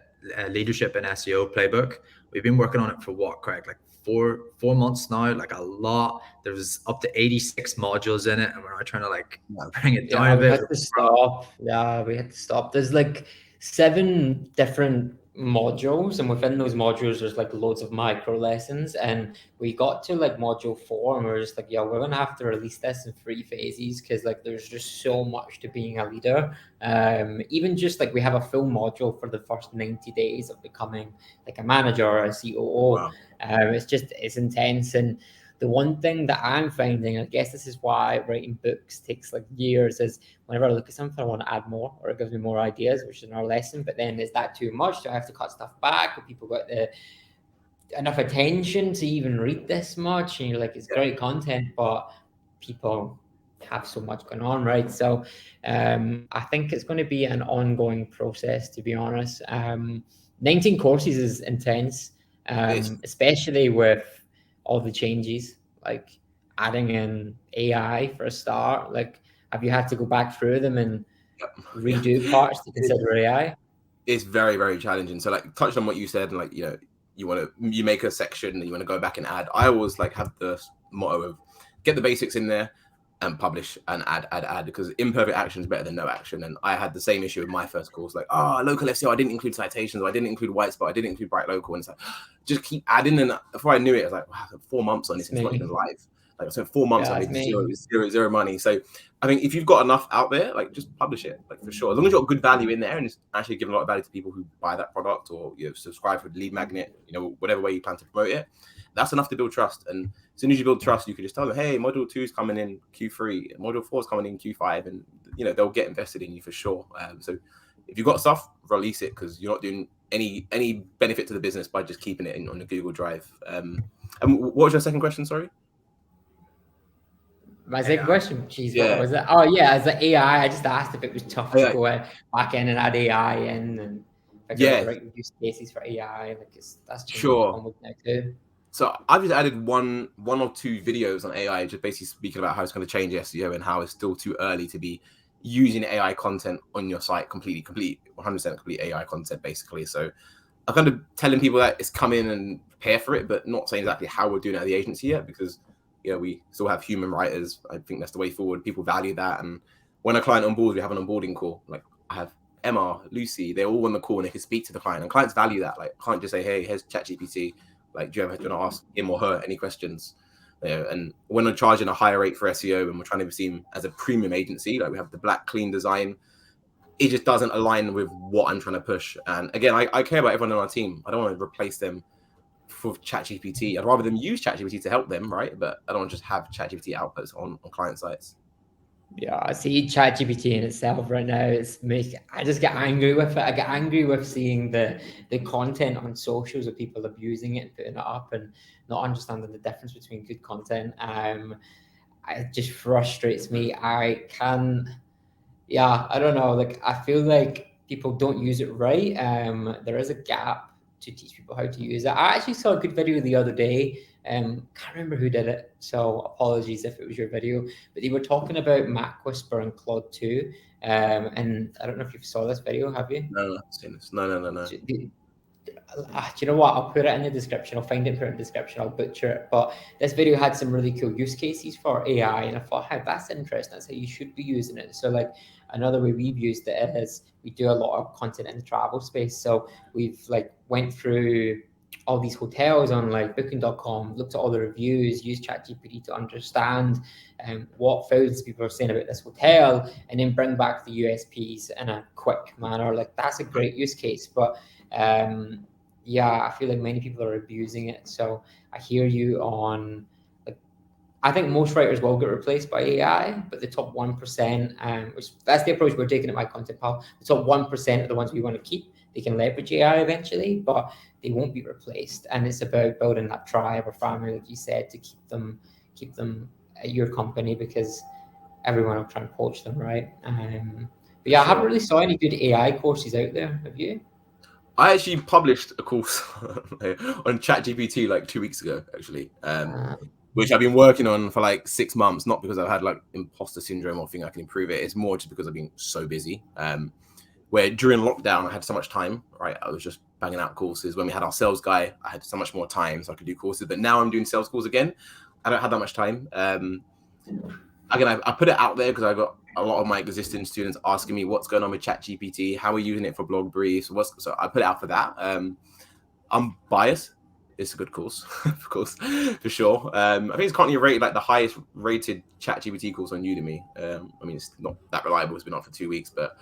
leadership and SEO playbook. We've been working on it for what, Craig? Like four months now, like a lot. There's up to 86 modules in it, and we're now trying to like bring it down a We bit. had to stop. Yeah, we had to stop. There's like 7 different modules, and within those modules there's like loads of micro lessons, and we got to like module 4 and we're just like, yeah, we're gonna have to release this in 3 phases because like there's just so much to being a leader. Even just like we have a full module for the first 90 days of becoming like a manager or a COO. Wow. It's intense. And the one thing that I'm finding, I guess this is why writing books takes like years, is whenever I look at something, I want to add more, or it gives me more ideas, which is our lesson. But then is that too much? Do I have to cut stuff back? Have people got enough attention to even read this much? And you're like, it's great content, but people have so much going on, right? So I think it's going to be an ongoing process, to be honest. 19 courses is intense, especially with all the changes, like adding in AI for a start. Like, have you had to go back through them and redo parts to consider AI? It's very, very challenging. So like touch on what you said, and like, you make a section and you want to go back and add. I always like have the motto of get the basics in there and publish and add, because imperfect action is better than no action. And I had the same issue with my first course, like, local SEO, I didn't include citations, or I didn't include white spot, I didn't include bright local. And it's like, just keep adding. And before I knew it, I was like, wow, 4 months on this, it's not even live. Like I spent 4 months on it, zero money. So I think if you've got enough out there, like just publish it, like for sure. As long as you've got good value in there and it's actually giving a lot of value to people who buy that product, or subscribe for the lead magnet, whatever way you plan to promote it, that's enough to build trust. And as soon as you build trust, you can just tell them, hey, module 2 is coming in Q3, module 4 is coming in Q5, and they'll get invested in you for sure. So if you've got stuff, release it, because you're not doing any benefit to the business by just keeping it on the Google Drive. And what was your second question? Sorry. My second question, what was that? Oh yeah, as the AI, I just asked if it was tough to go back in and add AI in and figure out the right use cases for AI. Like that's changing now too. So I've just added one or two videos on AI, just basically speaking about how it's going to change SEO and how it's still too early to be using AI content on your site, complete 100% complete AI content, basically. So I'm kind of telling people that it's coming and prepare for it, but not saying exactly how we're doing it at the agency yet, because we still have human writers. I think that's the way forward. People value that. And when a client onboards, we have an onboarding call. Like I have Emma, Lucy, they're all on the call and they can speak to the client. And clients value that. Like I can't just say, hey, here's ChatGPT. Like, do you want to ask him or her any questions? And when we're charging a higher rate for SEO and we're trying to be seen as a premium agency, like we have the black, clean design, it just doesn't align with what I'm trying to push. And again, I care about everyone on our team. I don't want to replace them for ChatGPT. I'd rather them use ChatGPT to help them, right? But I don't want to just have ChatGPT outputs on client sites. Yeah, I see ChatGPT in itself right now. I just get angry with it. I get angry with seeing the content on socials of people abusing it and putting it up and not understanding the difference between good content. It just frustrates me. Yeah, I don't know. Like, I feel like people don't use it right. There is a gap to teach people how to use it. I actually saw a good video the other day. Can't remember who did it, so apologies if it was your video. But they were talking about Mac Whisper and Claude 2. And I don't know if you saw this video, have you? No, I've seen this. No. So do you know what? I'll put it in the description. I'll find it and put it in the description. I'll butcher it. But this video had some really cool use cases for AI, and I thought, hey, that's interesting. That's how you should be using it. So, like, another way we've used it is we do a lot of content in the travel space. So we've like went through all these hotels on like booking.com, looked at all the reviews, used ChatGPT to understand what foods people are saying about this hotel, and then bring back the USPs in a quick manner. Like, that's a great use case. But yeah, I feel like many people are abusing it. So I hear you on, like, I think most writers will get replaced by AI, but the top 1%, which that's the approach we're taking at My Content Pal, the top 1% are the ones we want to keep. They can leverage AI eventually, but they won't be replaced. And it's about building that tribe or family, like you said, to keep them at your company, because everyone will try and poach them, right? But yeah, I haven't really saw any good AI courses out there. Have you? I actually published a course on ChatGPT like 2 weeks ago, actually, which I've been working on for like 6 months. Not because I've had like imposter syndrome or think I can improve it. It's more just because I've been so busy. Where during lockdown I had so much time, right? I was just banging out courses. When we had our sales guy, I had so much more time, so I could do courses. But now I'm doing sales calls again. I don't have that much time. Again, I put it out there because I got a lot of my existing students asking me what's going on with ChatGPT, how are we using it for blog briefs, so I put it out for that. I'm biased. It's a good course, of course, for sure. I think it's currently rated like the highest rated ChatGPT course on Udemy. I mean, it's not that reliable. It's been on for 2 weeks, but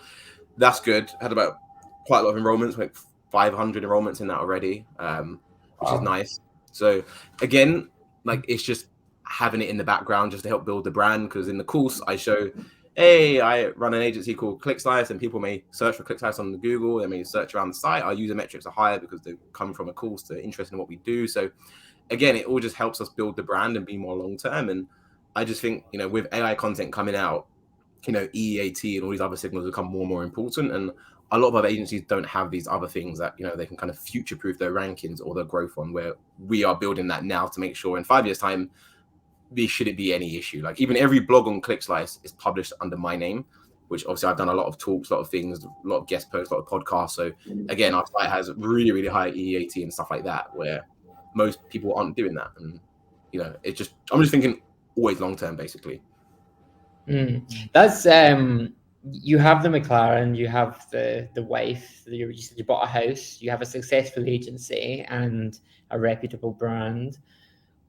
that's good. Had about quite a lot of enrollments, like 500 enrollments in that already, which is nice. So again, like, it's just having it in the background just to help build the brand, because in the course I show, hey, I run an agency called ClickSlice, and people may search for ClickSlice on the Google, they may search around the site. Our user metrics are higher because they come from a course, they're interested in what we do. So again, it all just helps us build the brand and be more long term. And I just think, with AI content coming out, EEAT and all these other signals become more and more important. And a lot of other agencies don't have these other things that, they can kind of future proof their rankings or their growth on, where we are building that now to make sure in 5 years' time, there shouldn't be any issue. Like, even every blog on ClickSlice is published under my name, which obviously I've done a lot of talks, a lot of things, a lot of guest posts, a lot of podcasts. So again, our site has really, really high EEAT and stuff like that, where most people aren't doing that. And, I'm just thinking always long term, basically. That's you have the McLaren, you have the wife, you said you bought a house, you have a successful agency and a reputable brand.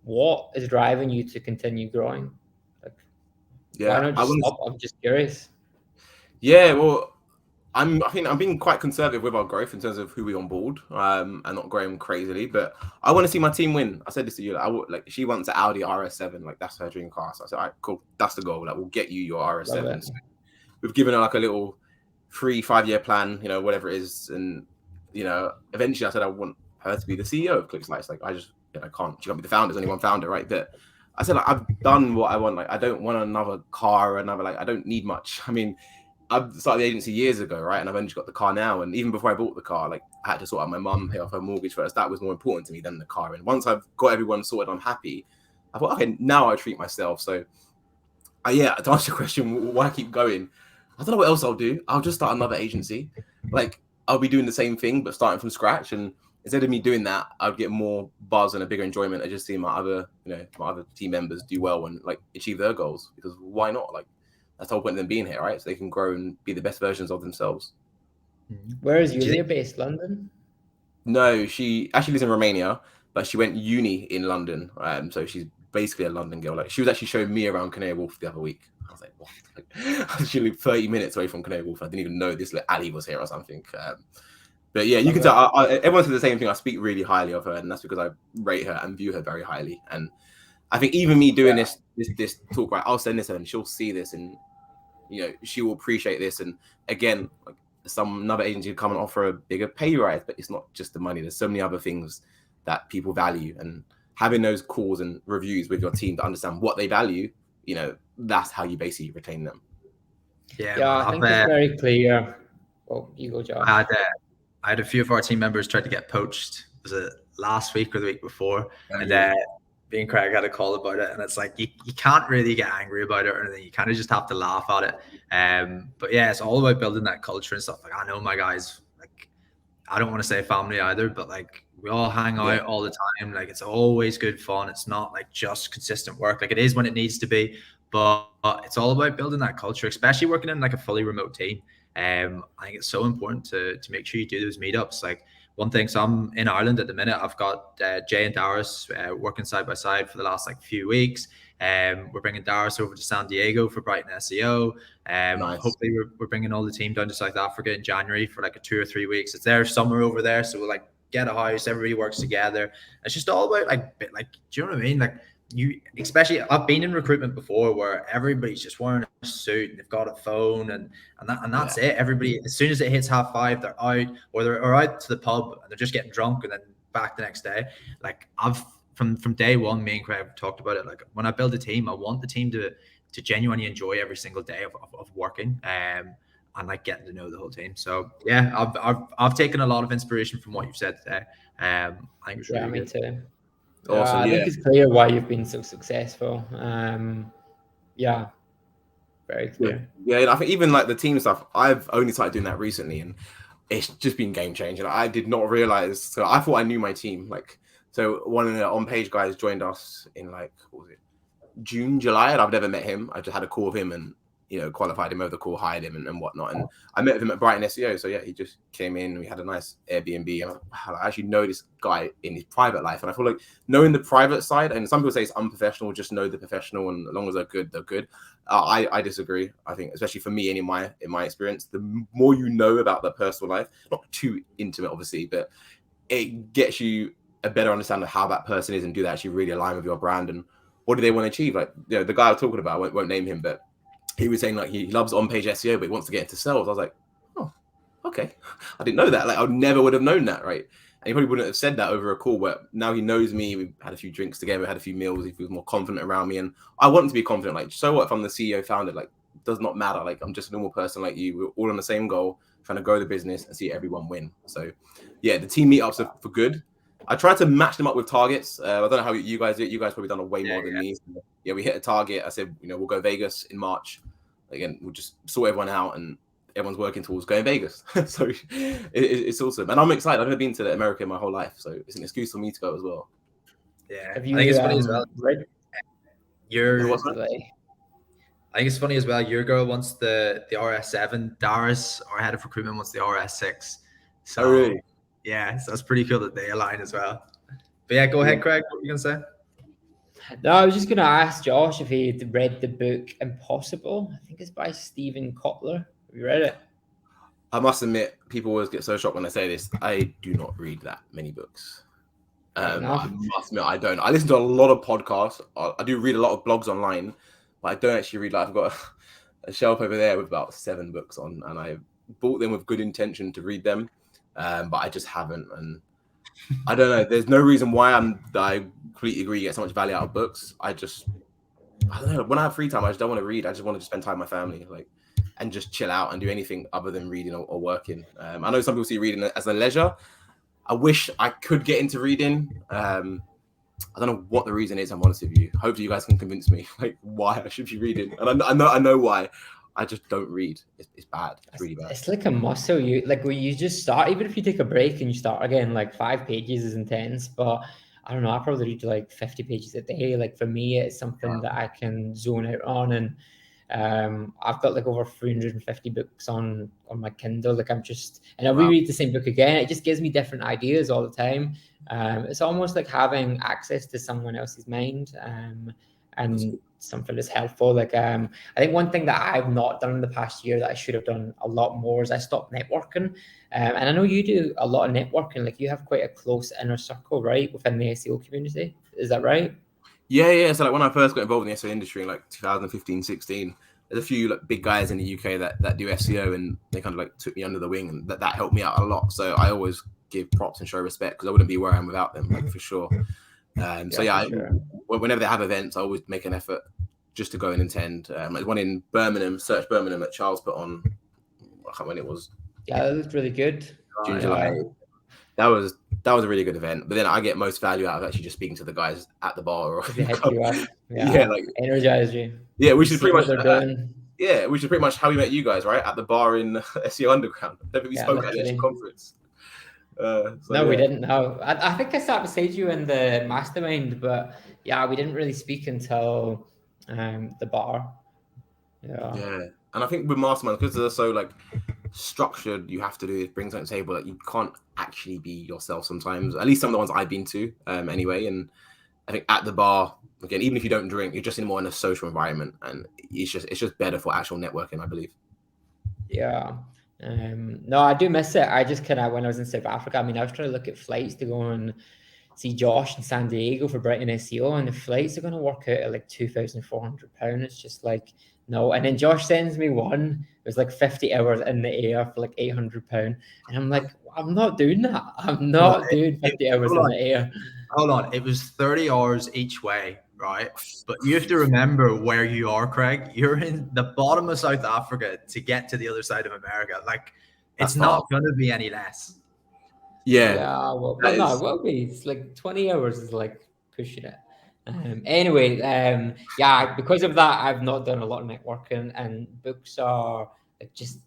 What is driving you to continue growing? Like, why not just stop? I'm just curious. Yeah, well, I think I'm being quite conservative with our growth in terms of who we onboard, and not growing crazily. But I want to see my team win. I said this to you. Like, she wants an Audi RS7. Like, that's her dream car. So I said, all right, cool. That's the goal. Like, we'll get you your RS7. So we've given her like a little 3-5 year plan, whatever it is. And, eventually I said I want her to be the CEO of ClickSlice. Like, I just, I can't. She can't be the founder. There's only one founder, right? But I said, like, I've done what I want. Like, I don't want another car or another. Like, I don't need much. I mean, I started the agency years ago, right? And I've only just got the car now. And even before I bought the car, like, I had to sort out my mum, pay off her mortgage first. That was more important to me than the car. And once I've got everyone sorted, I'm happy. I thought, okay, now I treat myself. So, to answer your question, why keep going? I don't know what else I'll do. I'll just start another agency. Like, I'll be doing the same thing, but starting from scratch. And instead of me doing that, I'll get more buzz and a bigger enjoyment. I just see my other team members do well and like achieve their goals, because why not? Like, that's the whole point of them being here, right? So they can grow and be the best versions of themselves. Where is Yulia based? London? No, she actually lives in Romania, but she went uni in London. So she's basically a London girl. Like, she was actually showing me around Canary Wharf the other week. I was like, what? Like, she lived 30 minutes away from Canary Wharf. I didn't even know this little alley was here or something. But yeah, you can tell. Everyone says the same thing. I speak really highly of her, and that's because I rate her and view her very highly. And I think even me doing this talk, right, I'll send this to her and she'll see this, and she will appreciate this. And again, like, another agency would come and offer a bigger pay rise, but it's not just the money. There's so many other things that people value, and having those calls and reviews with your team to understand what they value, that's how you basically retain them. Yeah, Yeah, man. I think it's very clear. Oh, you go, Josh. I had a few of our team members tried to get poached. Was it last week or the week before? Oh, And yeah. me and Craig had a call about it, and it's like you can't really get angry about it or anything. You kind of just have to laugh at it. But yeah, it's all about building that culture and stuff. Like I know my guys, like I don't want to say family either, but like we all hang out all the time. Like it's always good fun. It's not like just consistent work. Like it is when it needs to be, but it's all about building that culture, especially working in like a fully remote team. I think it's so important to make sure you do those meetups. Like one thing, so I'm in Ireland at the minute. I've got Jay and Darius working side by side for the last like few weeks. We're bringing Darius over to San Diego for Brighton SEO. Nice. Hopefully we're bringing all the team down to South Africa in January for like a 2 or 3 weeks. It's their summer over there, so we'll like get a house. Everybody works together. It's just all about like do you know what I mean? Like you, especially I've been in recruitment before where everybody's just wearing a suit and they've got a phone and that's it. Everybody, as soon as it hits 5:30, they're out or they're out to the pub and they're just getting drunk and then back the next day. Like I've from day one, me and Craig talked about it. Like when I build a team, I want the team to genuinely enjoy every single day of working and like getting to know the whole team. So yeah, I've taken a lot of inspiration from what you've said today. I think it's really me good. too. Awesome. I think it's clear why you've been so successful. Yeah, very clear. Yeah, and I think even like the team stuff, I've only started doing that recently, and it's just been game changing. I did not realize. So I thought I knew my team. Like, so one of the on-page guys joined us in like what was it, June, July, and I've never met him. I just had a call with him and qualified him over the call, hired him and whatnot. And I met him at Brighton SEO. So yeah, he just came in. We had a nice Airbnb, and I actually know this guy in his private life. And I feel like knowing the private side, and some people say it's unprofessional, just know the professional, and as long as they're good, they're good. I disagree. I think, especially for me and in my experience, the more you know about their personal life, not too intimate, obviously, but it gets you a better understanding of how that person is and do they actually really align with your brand and what do they want to achieve. Like the guy I was talking about, I won't name him, but he was saying like he loves on-page SEO, but he wants to get into sales. I was like, oh, okay. I didn't know that. Like I never would have known that, right? And he probably wouldn't have said that over a call, but now he knows me. We've had a few drinks together, had a few meals. He feels more confident around me. And I want him to be confident. Like, so what if I'm the CEO founder? Like, does not matter. Like, I'm just a normal person like you. We're all on the same goal, trying to grow the business and see everyone win. So yeah, the team meetups are for good. I tried to match them up with targets. I don't know how you guys do it. You guys probably done a way more than me. So, yeah, we hit a target. I said, we'll go Vegas in March. Again, we'll just sort everyone out and everyone's working towards going Vegas. So it's awesome. And I'm excited. I've never been to America in my whole life. So it's an excuse for me to go as well. Yeah. Have you, I think it's funny as well. read? I think it's funny as well. Your girl wants the RS7. Darius, our head of recruitment, wants the RS6. So really? Yeah, so that's pretty cool that they align as well. But yeah, go ahead, Craig. What were you gonna say? No, I was just going to ask Josh if he had read the book Impossible. I think it's by Stephen Kotler. Have you read it? I must admit, people always get so shocked when I say this. I do not read that many books. I must admit, I don't. I listen to a lot of podcasts. I do read a lot of blogs online, but I don't actually read. Like I've got a shelf over there with about 7 books on, and I bought them with good intention to read them, but I just haven't. And I don't know. There's no reason why I completely agree. You get so much value out of books. I don't know. When I have free time, I just don't want to read. I just want to spend time with my family, and just chill out and do anything other than reading or working. I know some people see reading as a leisure. I wish I could get into reading. I don't know what the reason is. I'm honest with you. Hopefully, you guys can convince me why I should be reading. And I know why. I just don't read. It's bad. It's really bad. It's like a muscle. Where you just start, even if you take a break and you start again, 5 pages is intense. But I don't know. I probably read 50 pages a day. Like for me, it's something that I can zone out on. And I've got over 350 books on my Kindle. I reread the same book again. It just gives me different ideas all the time. It's almost like having access to someone else's mind. And something that's helpful. I think one thing that I've not done in the past year that I should have done a lot more is I stopped networking. And I know you do a lot of networking. You have quite a close inner circle, right, within the SEO community. Is that right? Yeah. So when I first got involved in the SEO industry in 2015, 16, there's a few big guys in the UK that do SEO, and they kind of took me under the wing, and that helped me out a lot. So I always give props and show respect because I wouldn't be where I am without them, for sure. Whenever they have events, I always make an effort just to go and attend. Like one in Birmingham, Search Birmingham that Charles put on. I can't remember when it was. Yeah, that looked really good. June, July. That was a really good event. But then I get most value out of actually just speaking to the guys at the bar. Or They hit you up. Yeah, like energize you. Yeah, we should pretty much. Doing. Yeah, we should pretty much how we met you guys, right? At the bar in SEO Underground. I think we spoke at the conference. We didn't. No, I think I sat beside you in the mastermind, but yeah, we didn't really speak until the bar. Yeah, and I think with mastermind, because they're so like structured, you have to bring something to the table. Like you can't actually be yourself sometimes. At least some of the ones I've been to, anyway. And I think at the bar, again, even if you don't drink, you're just more in a social environment, and it's just better for actual networking, I believe. Yeah. No, I do miss it. I just when I was in South Africa, I mean, I was trying to look at flights to go and see Josh in San Diego for Brighton SEO, and the flights are going to work out at like £2,400. It's just like, no. And then Josh sends me one. It was like 50 hours in the air for like £800. And I'm like, I'm not doing that. I'm not doing 50 hours in the air. Hold on. It was 30 hours each way, right? But you have to remember where you are, Craig. You're in the bottom of South Africa to get to the other side of America. Like, it's not going to be any less. Yeah. Well, no, it will be. It's like 20 hours is like pushing it. Anyway, because of that, I've not done a lot of networking, and books are just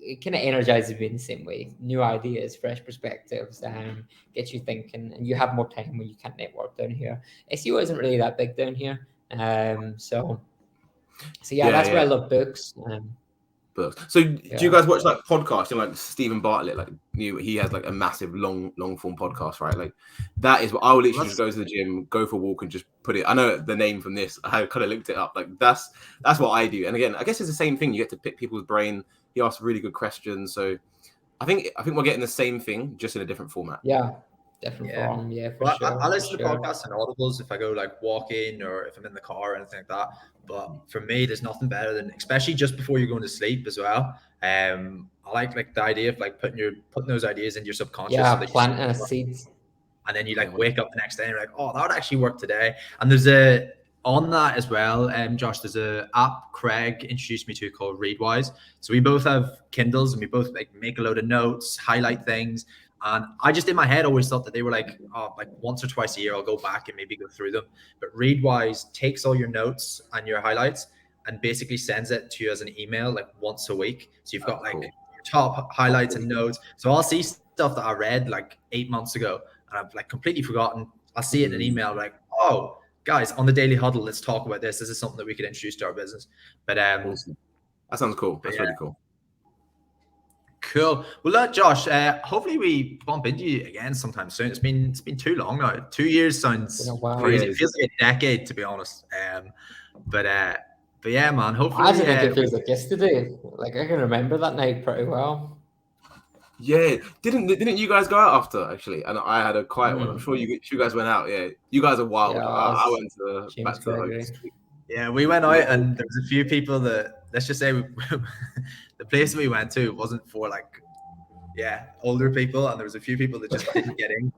it kind of energizes me in the same way. New ideas, fresh perspectives, get you thinking, and you have more time when you can't network down here. SEO isn't really that big down here, so that's why I love books. Books. So do you guys watch like podcasts? You know, like Stephen Bartlett, like he has like a massive long form podcast, right? Like that is what I would literally just go to the gym, go for a walk, and just put it. I know the name from this. I kind of looked it up. Like that's what I do. And again, I guess it's the same thing. You get to pick people's brain. He asks really good questions. So I think we're getting the same thing, just in a different format. Yeah. Different form, for sure. I listen to podcasts and audibles if I go like walking or if I'm in the car or anything like that. But for me, there's nothing better than, especially just before you're going to sleep as well. I like the idea of like putting those ideas into your subconscious. Yeah, planting a seed. And then you like wake up the next day and you're like, oh, that would actually work today. And there's on that as well, Josh, there's a app Craig introduced me to called Readwise. So we both have Kindles and we both like make a load of notes, highlight things. And I just in my head always thought that they were like once or twice a year, I'll go back and maybe go through them. But Readwise takes all your notes and your highlights and basically sends it to you as an email like once a week. So you've got like your top highlights and notes. So I'll see stuff that I read like 8 months ago and I've like completely forgotten. I'll see it in an email like, oh, guys, on the Daily Huddle, let's talk about this. This is something that we could introduce to our business. But awesome. That sounds cool. That's really cool. Cool. Well, look, Josh, hopefully we bump into you again sometime soon. It's been too long now. 2 years sounds crazy. It feels like a decade, to be honest. But yeah, man. Hopefully, I think it feels like yesterday. Like I can remember that night pretty well. Yeah, didn't you guys go out after actually? And I had a quiet one. I'm sure you guys went out. Yeah, you guys are wild. Yeah, I went back to the host. Yeah, we went out and there was a few people that, let's just say the place we went to wasn't for like, older people. And there was a few people that just didn't get in.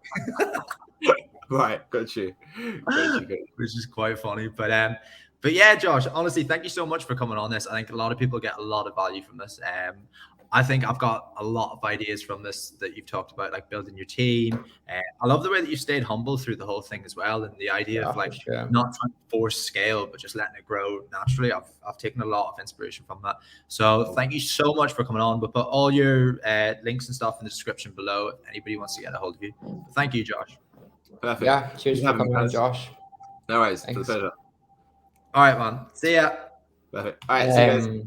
Right, got you. Which is quite funny. But yeah, Josh, honestly, thank you so much for coming on this. I think a lot of people get a lot of value from this. I think I've got a lot of ideas from this that you've talked about, like building your team. I love the way that you stayed humble through the whole thing as well, and the idea of like not trying to force scale, but just letting it grow naturally. I've taken a lot of inspiration from that. So thank you so much for coming on. We'll put all your links and stuff in the description below if anybody wants to get a hold of you. But thank you, Josh. Perfect. Yeah, cheers for coming on, Josh. No worries. It's a pleasure. All right, man. See ya. Perfect. All right, see you guys.